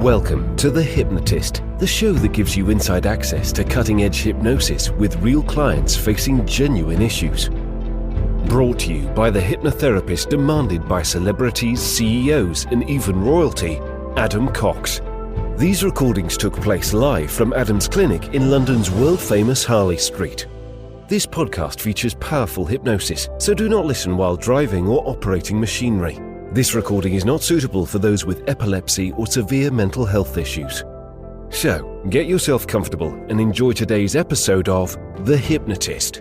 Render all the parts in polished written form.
Welcome to The Hypnotist, the show that gives you inside access to cutting-edge hypnosis with real clients facing genuine issues. Brought to you by the hypnotherapist demanded by celebrities, CEOs, and even royalty, Adam Cox. These recordings took place live from Adam's clinic in London's world-famous Harley Street. This podcast features powerful hypnosis, so do not listen while driving or operating machinery. This recording is not suitable for those with epilepsy or severe mental health issues. So, get yourself comfortable and enjoy today's episode of The Hypnotist.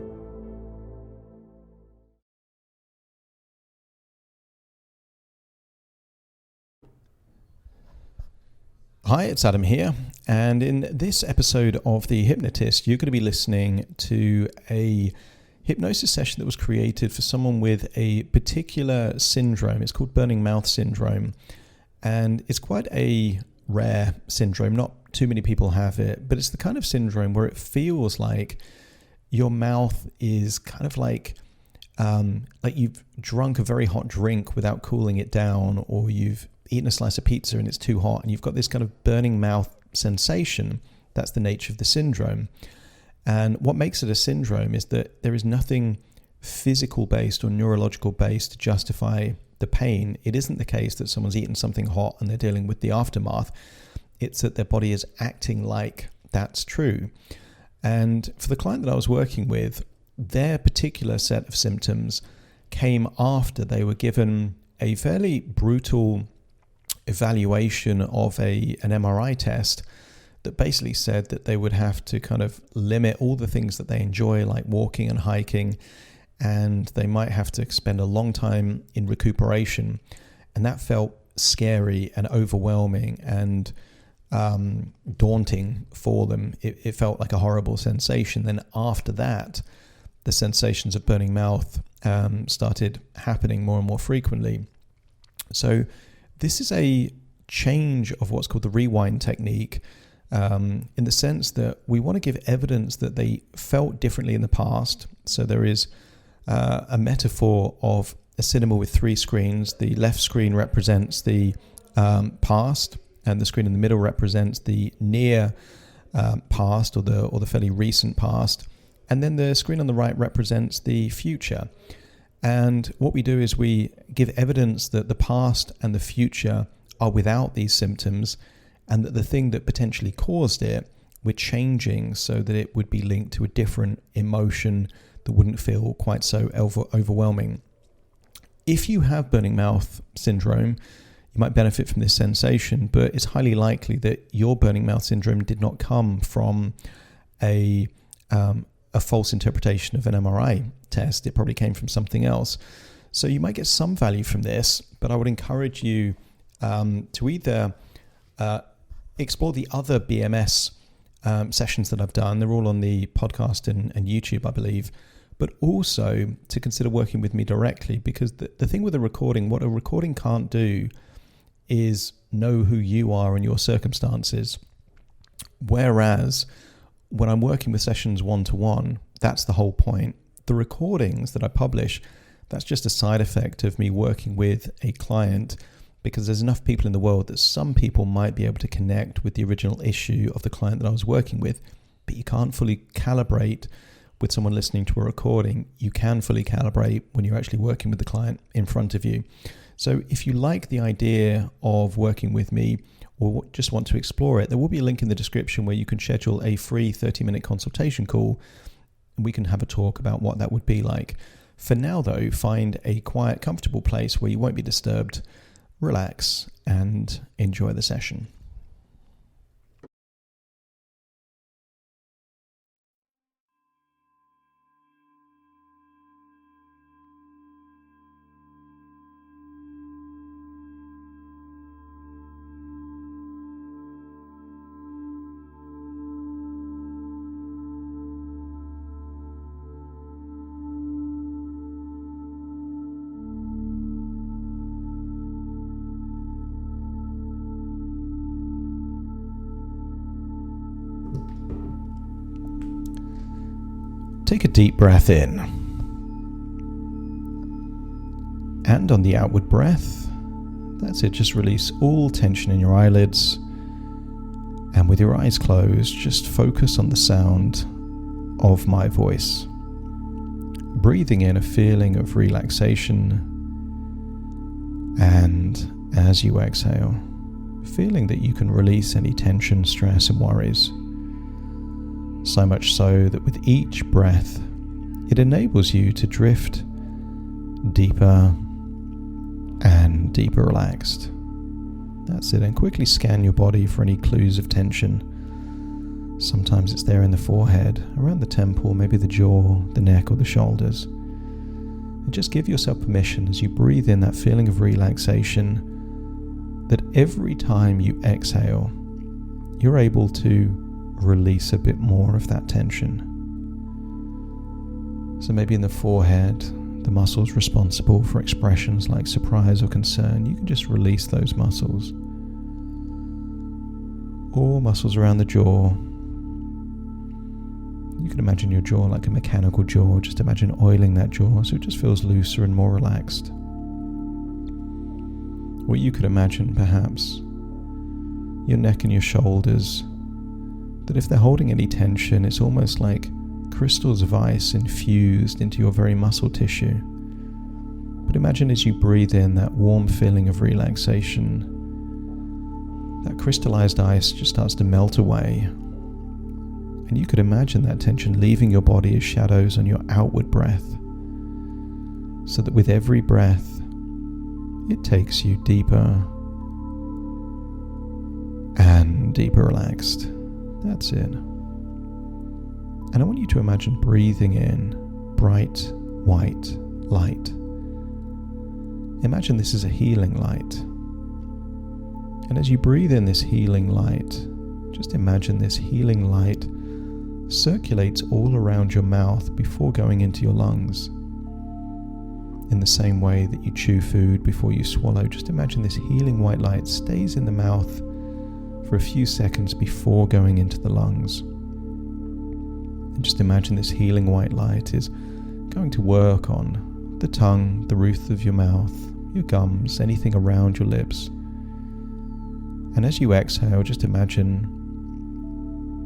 Hi, it's Adam here, and in this episode of The Hypnotist, you're going to be listening to a hypnosis session that was created for someone with a particular syndrome. It's called burning mouth syndrome, and it's quite a rare syndrome. Not too many people have it, but it's the kind of syndrome where it feels like your mouth is kind of like you've drunk a very hot drink without cooling it down, or you've eaten a slice of pizza and it's too hot, and you've got this kind of burning mouth sensation. That's the nature of the syndrome. And what makes it a syndrome is that there is nothing physical based or neurological based to justify the pain. It isn't the case that someone's eaten something hot and they're dealing with the aftermath. It's that their body is acting like that's true. And for the client that I was working with, their particular set of symptoms came after they were given a fairly brutal evaluation of an MRI test that basically said that they would have to kind of limit all the things that they enjoy, like walking and hiking, and they might have to spend a long time in recuperation. And that felt scary and overwhelming and daunting for them. It felt like a horrible sensation. Then after that, the sensations of burning mouth started happening more and more frequently. So this is a change of what's called the rewind technique, in the sense that we want to give evidence that they felt differently in the past. So there is a metaphor of a cinema with three screens. The left screen represents the past, and the screen in the middle represents the near past, or the fairly recent past, and then the screen on the right represents the future. And what we do is we give evidence that the past and the future are without these symptoms, and that the thing that potentially caused it, we're changing so that it would be linked to a different emotion that wouldn't feel quite so overwhelming. If you have burning mouth syndrome, you might benefit from this sensation, but it's highly likely that your burning mouth syndrome did not come from a false interpretation of an MRI test. It probably came from something else. So you might get some value from this, but I would encourage you to either explore the other BMS sessions that I've done. They're all on the podcast and YouTube, I believe, but also to consider working with me directly, because the thing with a recording, what a recording can't do is know who you are and your circumstances. Whereas when I'm working with sessions one-to-one, that's the whole point. The recordings that I publish, that's just a side effect of me working with a client, because there's enough people in the world that some people might be able to connect with the original issue of the client that I was working with, but you can't fully calibrate with someone listening to a recording. You can fully calibrate when you're actually working with the client in front of you. So if you like the idea of working with me, or just want to explore it, there will be a link in the description where you can schedule a free 30-minute consultation call, and we can have a talk about what that would be like. For now, though, find a quiet, comfortable place where you won't be disturbed, relax, and enjoy the session. Take a deep breath in. And on the outward breath, that's it, just release all tension in your eyelids And with your eyes closed, just focus on the sound of my voice. Breathing in a feeling of relaxation, and as you exhale, feeling that you can release any tension, stress and worries. So much so that with each breath, it enables you to drift deeper and deeper relaxed. That's it. And quickly scan your body for any clues of tension. Sometimes it's there in the forehead, around the temple, maybe the jaw, the neck or the shoulders. And just give yourself permission as you breathe in that feeling of relaxation, that every time you exhale, you're able to release a bit more of that tension. So maybe in the forehead, the muscles responsible for expressions like surprise or concern, you can just release those muscles. Or muscles around the jaw. You can imagine your jaw like a mechanical jaw. Just imagine oiling that jaw so it just feels looser and more relaxed. Or you could imagine perhaps your neck and your shoulders, that if they're holding any tension, it's almost like crystals of ice infused into your very muscle tissue. But imagine as you breathe in that warm feeling of relaxation, that crystallized ice just starts to melt away. And you could imagine that tension leaving your body as shadows on your outward breath, so that with every breath, it takes you deeper and deeper relaxed. That's it. And I want you to imagine breathing in bright white light. Imagine this is a healing light. And as you breathe in this healing light, just imagine this healing light circulates all around your mouth before going into your lungs. In the same way that you chew food before you swallow, just imagine this healing white light stays in the mouth for a few seconds before going into the lungs. And just imagine this healing white light is going to work on the tongue, the roof of your mouth, your gums, anything around your lips. And as you exhale, just imagine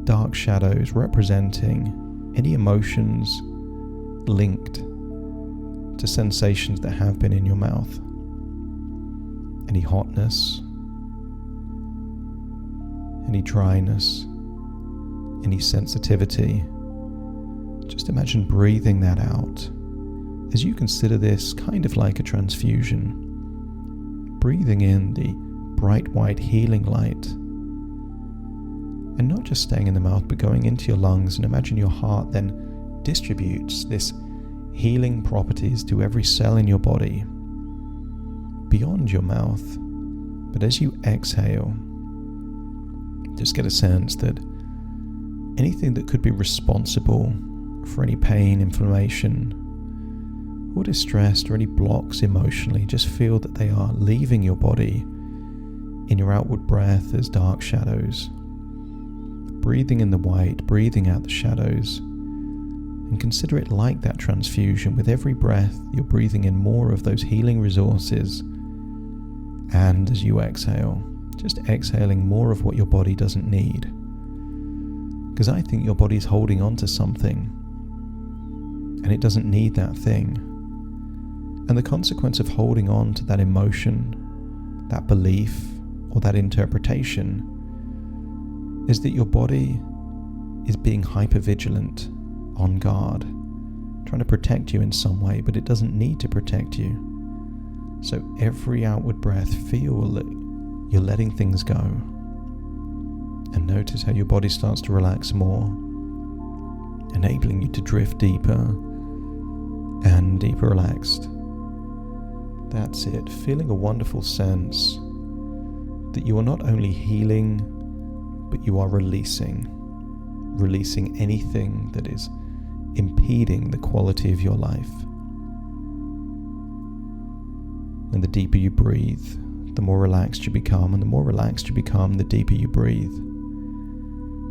dark shadows representing any emotions linked to sensations that have been in your mouth. Any hotness, any dryness, any sensitivity. Just imagine breathing that out as you consider this kind of like a transfusion. Breathing in the bright white healing light, and not just staying in the mouth but going into your lungs. And imagine your heart then distributes this healing properties to every cell in your body beyond your mouth. But as you exhale, just get a sense that anything that could be responsible for any pain, inflammation or distress or any blocks emotionally, just feel that they are leaving your body in your outward breath as dark shadows. Breathing in the white, breathing out the shadows, and consider it like that transfusion. With every breath, you're breathing in more of those healing resources, and as you exhale, just exhaling more of what your body doesn't need. Because I think your body's holding on to something, and it doesn't need that thing. And the consequence of holding on to that emotion, that belief, or that interpretation is that your body is being hypervigilant, on guard, trying to protect you in some way, but it doesn't need to protect you. So every outward breath, feel that you're letting things go. And notice how your body starts to relax more, enabling you to drift deeper and deeper relaxed. That's it, feeling a wonderful sense that you are not only healing, but you are releasing anything that is impeding the quality of your life. And the deeper you breathe, the more relaxed you become, and the more relaxed you become, the deeper you breathe.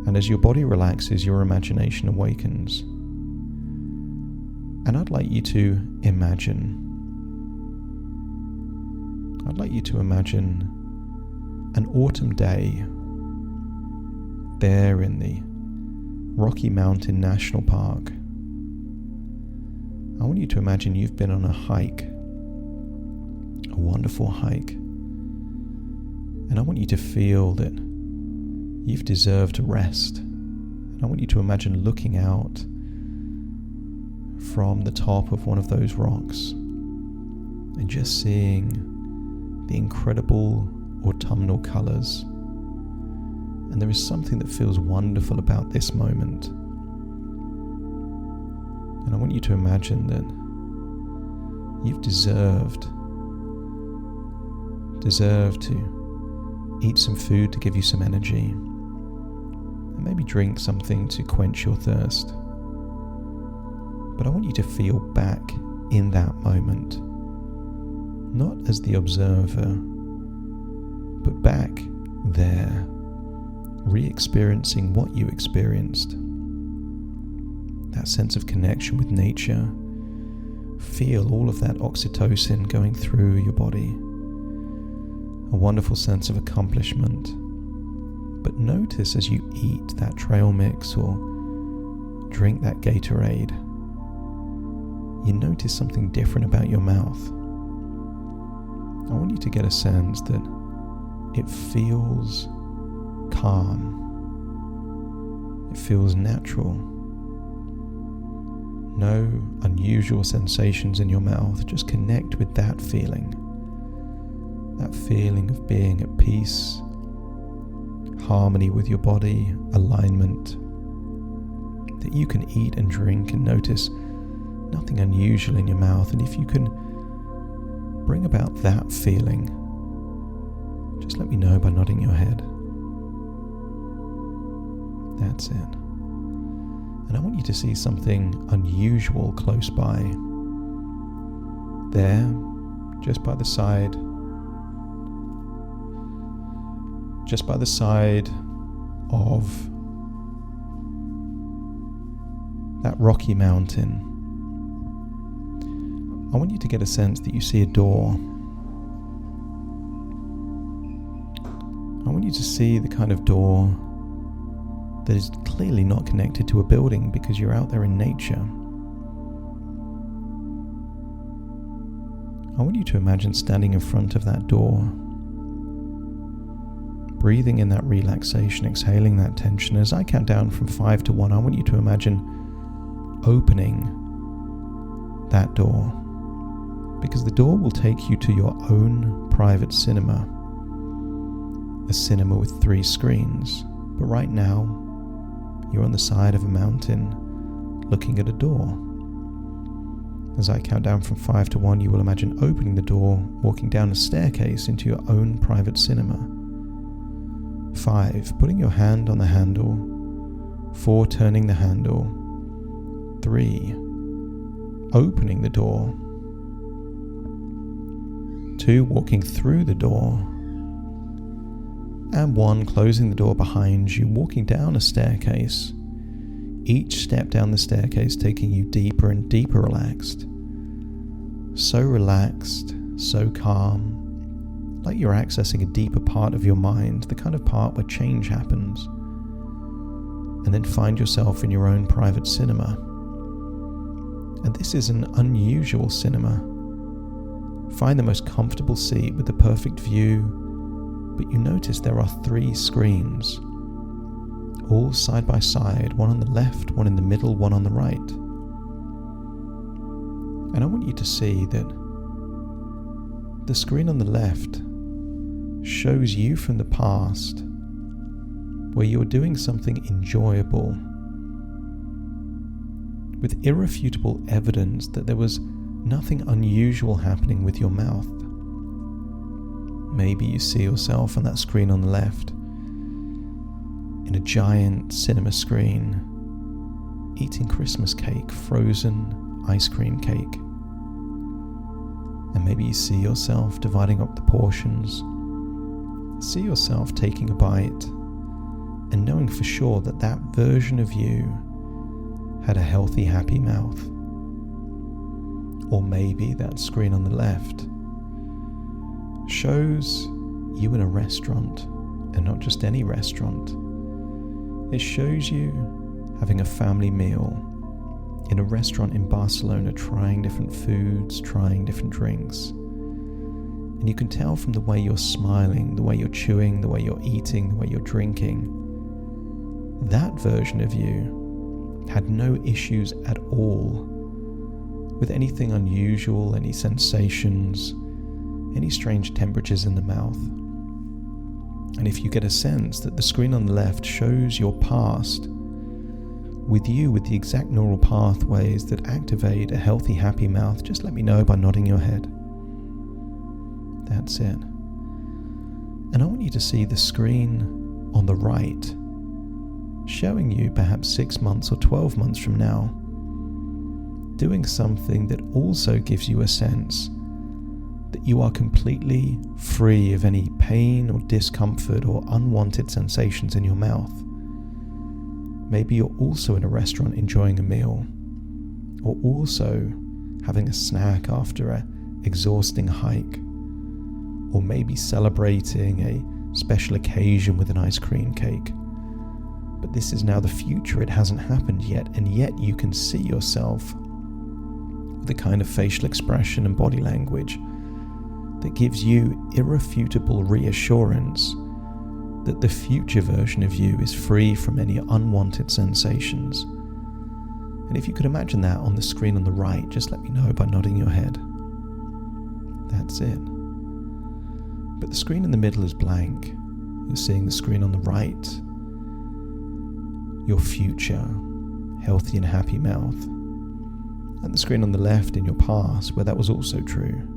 And as your body relaxes, your imagination awakens. And I'd like you to imagine an autumn day there in the Rocky Mountain National Park, I want you to imagine you've been on a hike, a wonderful hike, and I want you to feel that you've deserved rest. And I want you to imagine looking out from the top of one of those rocks and just seeing the incredible autumnal colors. And there is something that feels wonderful about this moment. And I want you to imagine that you've deserved to eat some food to give you some energy, and maybe drink something to quench your thirst. But I want you to feel back in that moment, not as the observer, but back there, re-experiencing what you experienced. That sense of connection with nature. Feel all of that oxytocin going through your body. A wonderful sense of accomplishment. But notice as you eat that trail mix or drink that Gatorade, you notice something different about your mouth. I want you to get a sense that it feels calm. It feels natural. No unusual sensations in your mouth. Just connect with that feeling. That feeling of being at peace, harmony with your body, alignment. That you can eat and drink and notice nothing unusual in your mouth. And if you can bring about that feeling, just let me know by nodding your head. That's it. And I want you to see something unusual close by. There, just by the side of that rocky mountain. I want you to get a sense that you see a door. I want you to see the kind of door that is clearly not connected to a building because you're out there in nature. I want you to imagine standing in front of that door, breathing in that relaxation, exhaling that tension. As I count down from 5 to 1, I want you to imagine opening that door, because the door will take you to your own private cinema, a cinema with 3 screens. But right now, you're on the side of a mountain looking at a door. As I count down from 5 to 1, you will imagine opening the door, walking down a staircase into your own private cinema. 5, putting your hand on the handle. 4, turning the handle. 3, opening the door. 2, walking through the door. And 1, closing the door behind you, walking down a staircase. Each step down the staircase taking you deeper and deeper relaxed. So relaxed, so calm, like you're accessing a deeper part of your mind, the kind of part where change happens. And then find yourself in your own private cinema. And this is an unusual cinema. Find the most comfortable seat with the perfect view. But you notice there are 3 screens, all side by side, one on the left, one in the middle, one on the right. And I want you to see that the screen on the left shows you from the past where you were doing something enjoyable, with irrefutable evidence that there was nothing unusual happening with your mouth. Maybe you see yourself on that screen on the left, in a giant cinema screen, eating Christmas cake, frozen ice cream cake. And maybe you see yourself dividing up the portions, see yourself taking a bite, and knowing for sure that that version of you had a healthy, happy mouth. Or maybe that screen on the left shows you in a restaurant, and not just any restaurant, It shows you having a family meal in a restaurant in Barcelona, trying different foods, trying different drinks. And you can tell from the way you're smiling, the way you're chewing, the way you're eating, the way you're drinking, that version of you had no issues at all with anything unusual, any sensations, any strange temperatures in the mouth. And if you get a sense that the screen on the left shows your past, with you with the exact neural pathways that activate a healthy, happy mouth, just let me know by nodding your head. That's it. And I want you to see the screen on the right showing you perhaps 6 months or 12 months from now doing something that also gives you a sense that you are completely free of any pain or discomfort or unwanted sensations in your mouth. Maybe you're also in a restaurant enjoying a meal, or also having a snack after an exhausting hike, or maybe celebrating a special occasion with an ice cream cake. But this is now the future, it hasn't happened yet, and yet you can see yourself with the kind of facial expression and body language that gives you irrefutable reassurance that the future version of you is free from any unwanted sensations. And if you could imagine that on the screen on the right, just let me know by nodding your head. That's it. But the screen in the middle is blank. You're seeing the screen on the right, your future, healthy and happy mouth, and the screen on the left in your past, where that was also true.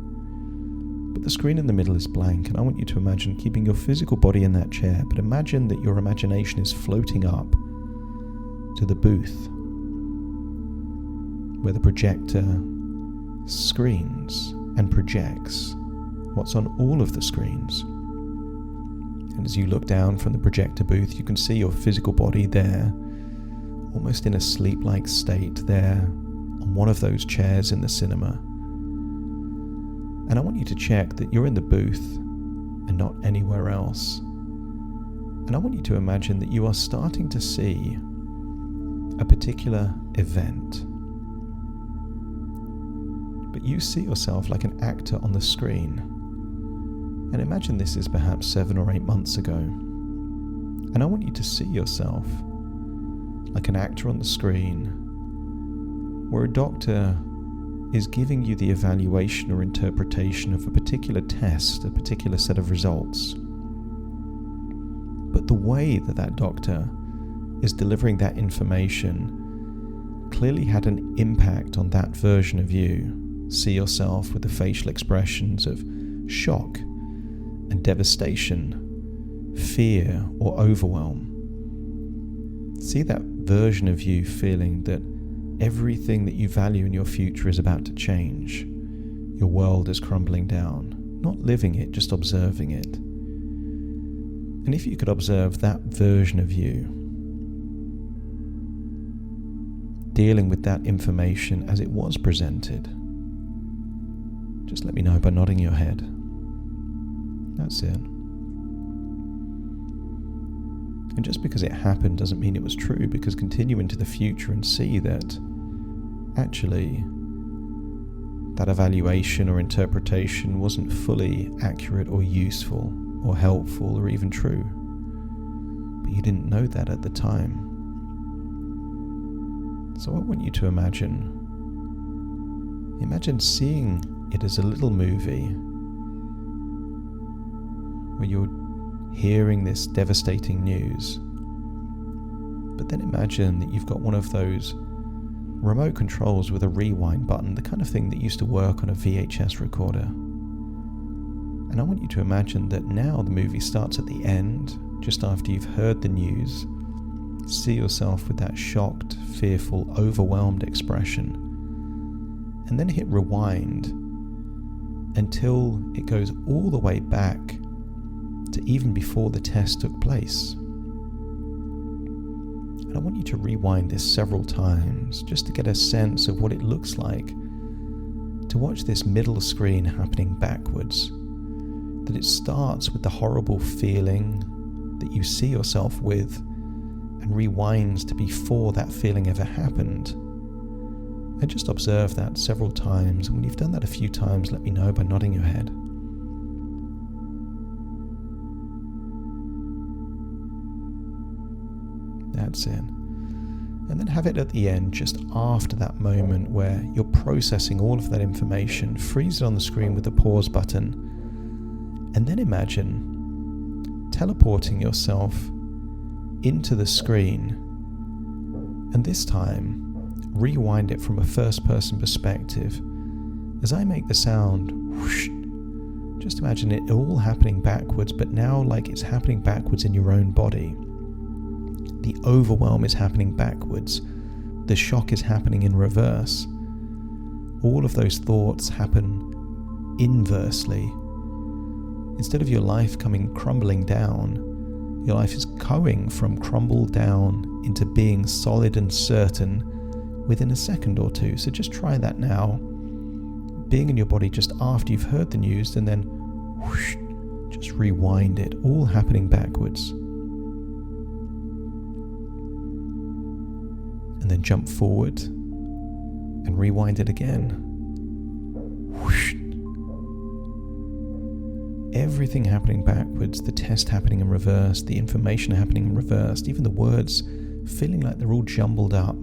But the screen in the middle is blank, and I want you to imagine keeping your physical body in that chair, but imagine that your imagination is floating up to the booth where the projector screens and projects what's on all of the screens. And as you look down from the projector booth, you can see your physical body there, almost in a sleep-like state there on one of those chairs in the cinema. And I want you to check that you're in the booth and not anywhere else. And I want you to imagine that you are starting to see a particular event. But you see yourself like an actor on the screen. And imagine this is perhaps 7 or 8 months ago. And I want you to see yourself like an actor on the screen, where a doctor is giving you the evaluation or interpretation of a particular test, a particular set of results. But the way that that doctor is delivering that information clearly had an impact on that version of you. See yourself with the facial expressions of shock and devastation, fear or overwhelm. See that version of you feeling that everything that you value in your future is about to change. Your world is crumbling down. Not living it, just observing it. And if you could observe that version of you, dealing with that information as it was presented, just let me know by nodding your head. That's it. And just because it happened doesn't mean it was true, because continue into the future and see that actually that evaluation or interpretation wasn't fully accurate or useful or helpful or even true. But you didn't know that at the time. So I want you to imagine seeing it as a little movie where you're hearing this devastating news, but then imagine that you've got one of those remote controls with a rewind button, the kind of thing that used to work on a VHS recorder. And I want you to imagine that now the movie starts at the end, just after you've heard the news. See yourself with that shocked, fearful, overwhelmed expression, and then hit rewind until it goes all the way back to even before the test took place. And I want you to rewind this several times just to get a sense of what it looks like to watch this middle screen happening backwards. That it starts with the horrible feeling that you see yourself with, and and rewinds to before that feeling ever happened. And just observe that several times, and when you've done that a few times, let me know by nodding your head. That's it. And then have it at the end, just after that moment where you're processing all of that information, freeze it on the screen with the pause button, and then imagine teleporting yourself into the screen, and this time rewind it from a first-person perspective. As I make the sound, whoosh, just imagine it all happening backwards, but now like it's happening backwards in your own body. The overwhelm is happening backwards. The shock is happening in reverse. All of those thoughts happen inversely. Instead of your life coming crumbling down, your life is going from crumble down into being solid and certain within a second or two. So just try that now. Being in your body just after you've heard the news, and then whoosh, just rewind it, all happening backwards. And then jump forward and rewind it again. Whoosh. Everything happening backwards, the test happening in reverse, the information happening in reverse, even the words feeling like they're all jumbled up,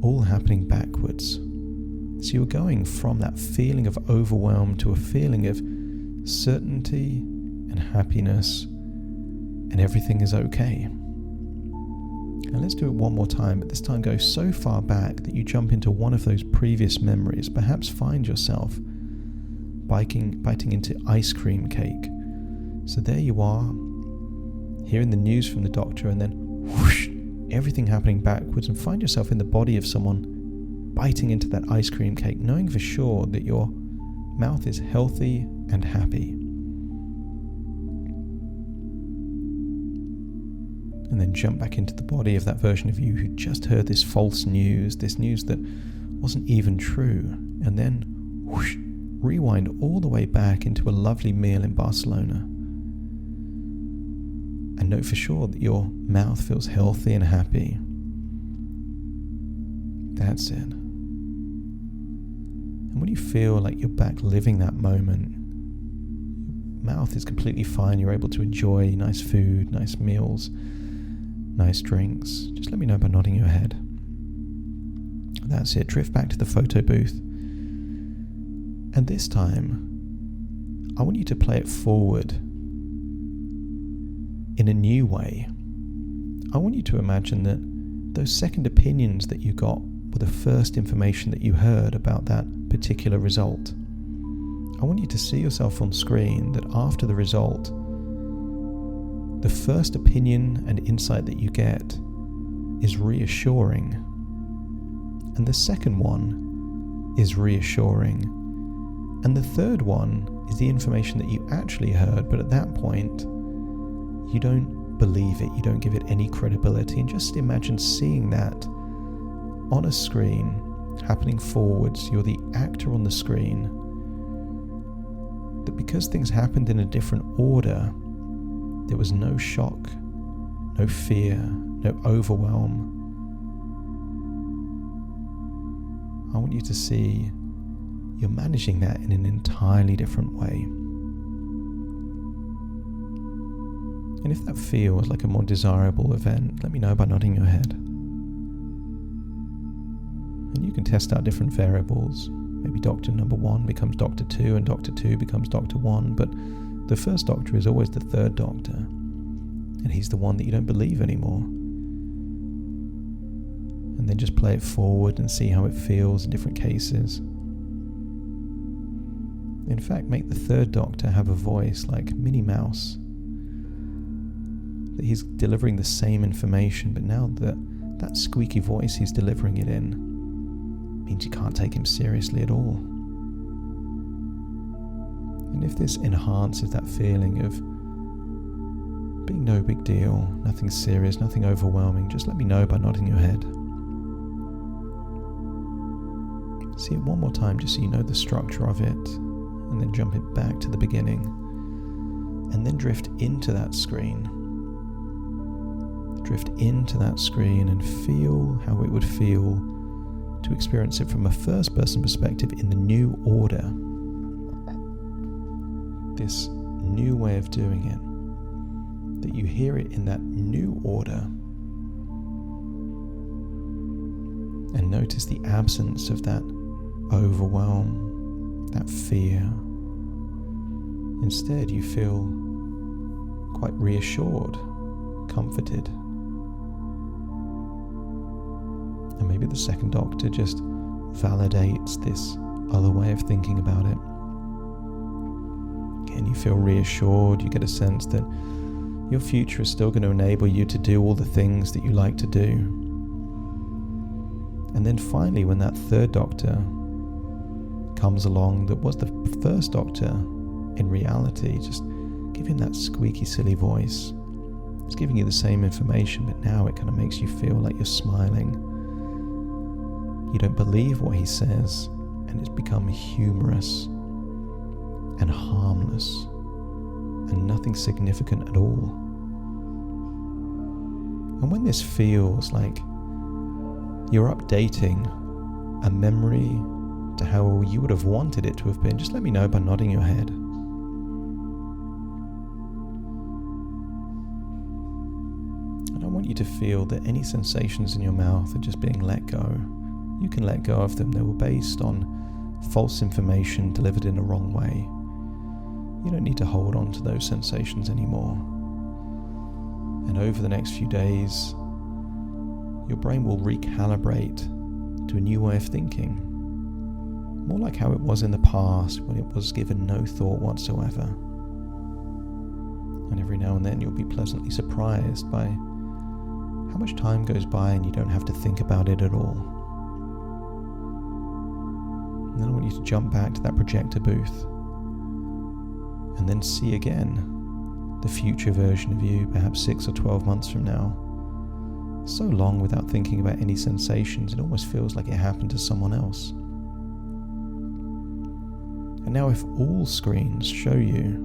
all happening backwards. So you're going from that feeling of overwhelm to a feeling of certainty and happiness, and everything is okay. And let's do it one more time, but this time go so far back that you jump into one of those previous memories. Perhaps find yourself biting into ice cream cake. So there you are, hearing the news from the doctor, and then whoosh, everything happening backwards, and find yourself in the body of someone biting into that ice cream cake, knowing for sure that your mouth is healthy and happy. And then jump back into the body of that version of you who just heard this false news, this news that wasn't even true, and then whoosh, rewind all the way back into a lovely meal in Barcelona. And know for sure that your mouth feels healthy and happy. That's it. And when you feel like you're back living that moment, your mouth is completely fine, you're able to enjoy nice food, nice meals, nice drinks, just let me know by nodding your head. That's it. Drift back to the photo booth. And this time, I want you to play it forward in a new way. I want you to imagine that those second opinions that you got were the first information that you heard about that particular result. I want you to see yourself on screen that after the result, the first opinion and insight that you get is reassuring, and the second one is reassuring, and the third one is the information that you actually heard, but at that point you don't believe it, you don't give it any credibility. And just imagine seeing that on a screen happening forwards. You're the actor on the screen, that because things happened in a different order, there was no shock, no fear, no overwhelm. I want you to see you're managing that in an entirely different way. And if that feels like a more desirable event, let me know by nodding your head. And you can test out different variables. Maybe doctor number 1 becomes doctor 2, and doctor 2 becomes doctor 1, but the first doctor is always the third doctor, and he's the one that you don't believe anymore. And then just play it forward and see how it feels in different cases. In fact, make the third doctor have a voice like Minnie Mouse, that he's delivering the same information, but now that squeaky voice he's delivering it in means you can't take him seriously at all. And if this enhances that feeling of being no big deal, nothing serious, nothing overwhelming, just let me know by nodding your head. See it one more time just so you know the structure of it, and then jump it back to the beginning, and then drift into that screen. Drift into that screen and feel how it would feel to experience it from a first-person perspective in the new order. This new way of doing it, that you hear it in that new order. And notice the absence of that overwhelm, that fear. Instead, you feel quite reassured, comforted. And maybe the second doctor just validates this other way of thinking about it. Again, you feel reassured, you get a sense that your future is still going to enable you to do all the things that you like to do. And then finally, when that third doctor comes along that was the first doctor in reality, just give him that squeaky, silly voice. It's giving you the same information, but now it kind of makes you feel like you're smiling. You don't believe what he says, and it's become humorous and harmless and nothing significant at all. And when this feels like you're updating a memory to how you would have wanted it to have been, just let me know by nodding your head. And I want you to feel that any sensations in your mouth are just being let go. You can let go of them. They were based on false information delivered in the wrong way. You don't need to hold on to those sensations anymore. And over the next few days, your brain will recalibrate to a new way of thinking. More like how it was in the past when it was given no thought whatsoever. And every now and then you'll be pleasantly surprised by how much time goes by and you don't have to think about it at all. And then I want you to jump back to that projector booth and then see again the future version of you, perhaps 6 or 12 months from now. So long without thinking about any sensations, it almost feels like it happened to someone else. And now if all screens show you,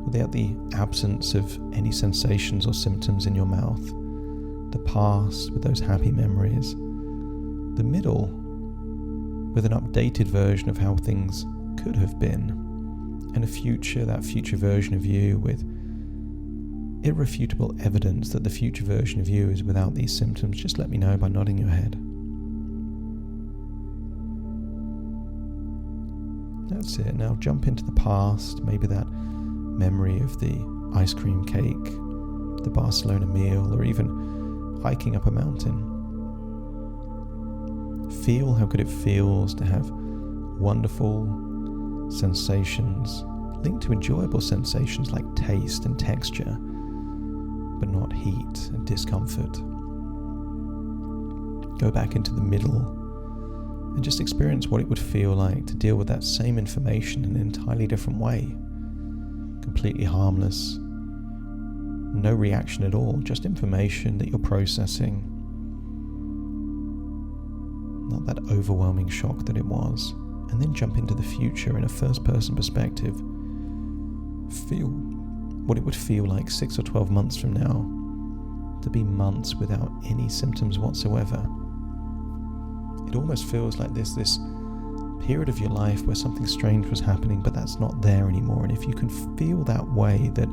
without the absence of any sensations or symptoms in your mouth, the past with those happy memories, the middle with an updated version of how things could have been, and a future, that future version of you with irrefutable evidence that the future version of you is without these symptoms, just let me know by nodding your head. That's it. Now jump into the past, maybe that memory of the ice cream cake, the Barcelona meal, or even hiking up a mountain. Feel how good it feels to have wonderful sensations linked to enjoyable sensations like taste and texture, but not heat and discomfort. Go back into the middle and just experience what it would feel like to deal with that same information in an entirely different way. Completely harmless, no reaction at all, just information that you're processing. Not that overwhelming shock that it was. And then jump into the future in a first-person perspective. Feel what it would feel like 6 or 12 months from now to be months without any symptoms whatsoever. It almost feels like there's this period of your life where something strange was happening, but that's not there anymore. And if you can feel that way, that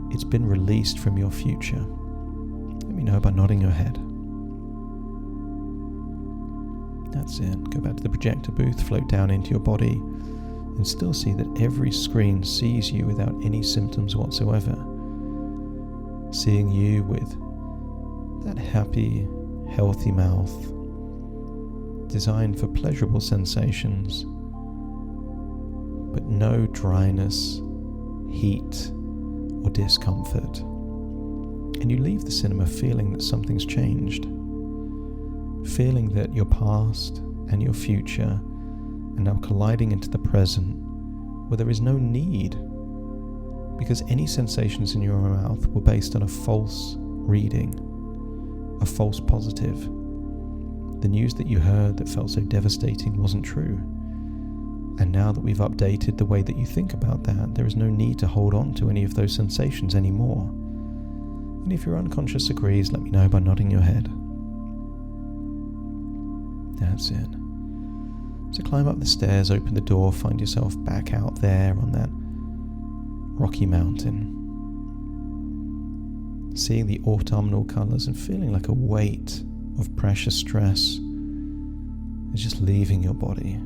it's been released from your future, let me know by nodding your head. That's it. Go back to the projector booth, float down into your body, and still see that every screen sees you without any symptoms whatsoever. Seeing you with that happy, healthy mouth, designed for pleasurable sensations, but no dryness, heat, or discomfort. And you leave the cinema feeling that something's changed. Feeling that your past and your future are now colliding into the present, where there is no need, because any sensations in your mouth were based on a false reading, a false positive. The news that you heard that felt so devastating wasn't true. And now that we've updated the way that you think about that, there is no need to hold on to any of those sensations anymore. And if your unconscious agrees, let me know by nodding your head. That's it. So climb up the stairs, open the door, find yourself back out there on that rocky mountain. Seeing the autumnal colours and feeling like a weight of precious stress is just leaving your body.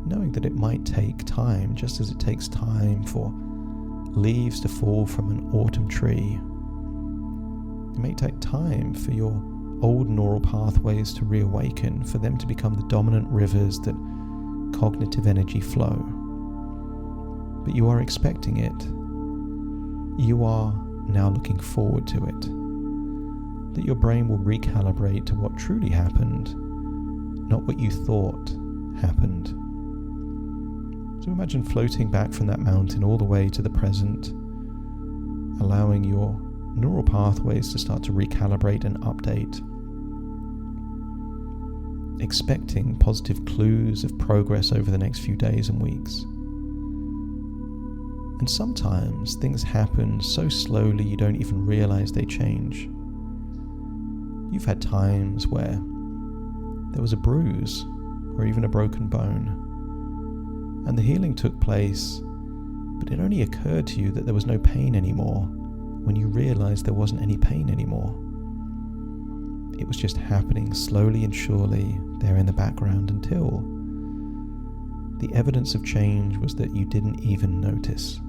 Knowing that it might take time, just as it takes time for leaves to fall from an autumn tree. It may take time for your old neural pathways to reawaken, for them to become the dominant rivers that cognitive energy flow. But you are expecting it. You are now looking forward to it. That your brain will recalibrate to what truly happened, not what you thought happened. So imagine floating back from that mountain all the way to the present, allowing your neural pathways to start to recalibrate and update. Expecting positive clues of progress over the next few days and weeks. And sometimes things happen so slowly you don't even realize they change. You've had times where there was a bruise or even a broken bone, and the healing took place, but it only occurred to you that there was no pain anymore when you realized there wasn't any pain anymore. It was just happening slowly and surely there in the background until the evidence of change was that you didn't even notice.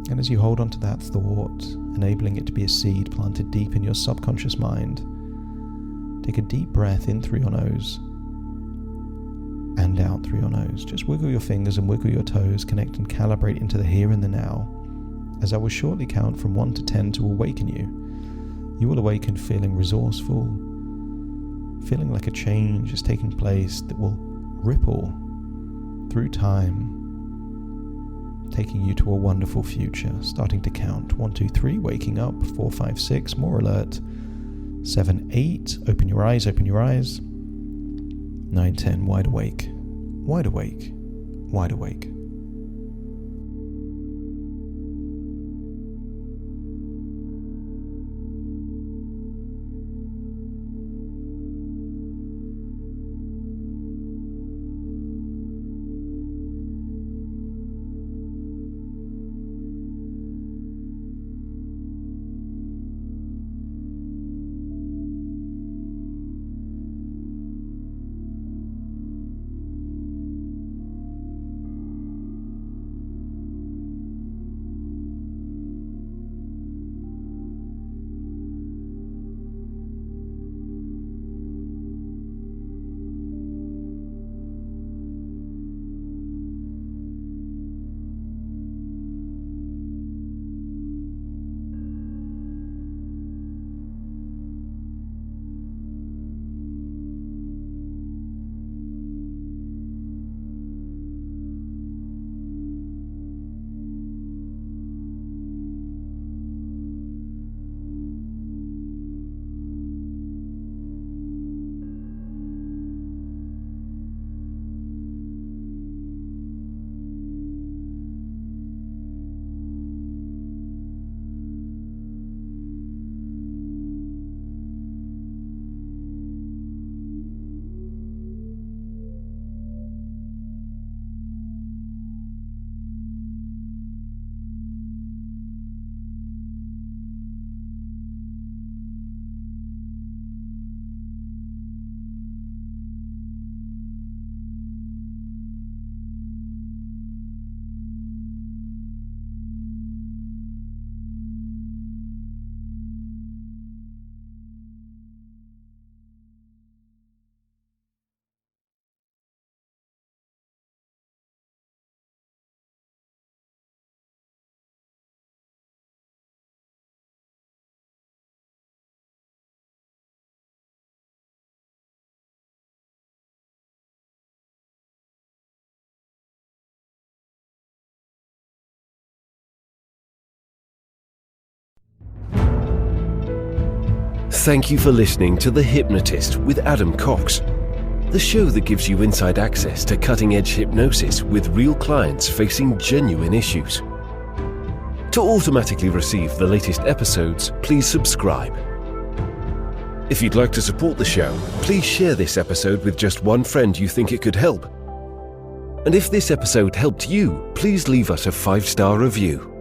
And as you hold on to that thought, enabling it to be a seed planted deep in your subconscious mind, take a deep breath in through your nose and out through your nose. Just wiggle your fingers and wiggle your toes, connect and calibrate into the here and the now, as I will shortly count from 1 to 10 to awaken you. You will awaken feeling resourceful, feeling like a change is taking place that will ripple through time, taking you to a wonderful future. Starting to count. 1, 2, 3, waking up. 4, 5, 6, more alert. 7, 8, open your eyes, open your eyes. 9, 10, wide awake, wide awake, wide awake. Thank you for listening to The Hypnotist with Adam Cox, the show that gives you inside access to cutting-edge hypnosis with real clients facing genuine issues. To automatically receive the latest episodes, please subscribe. If you'd like to support the show, please share this episode with just one friend you think it could help. And if this episode helped you, please leave us a 5-star review.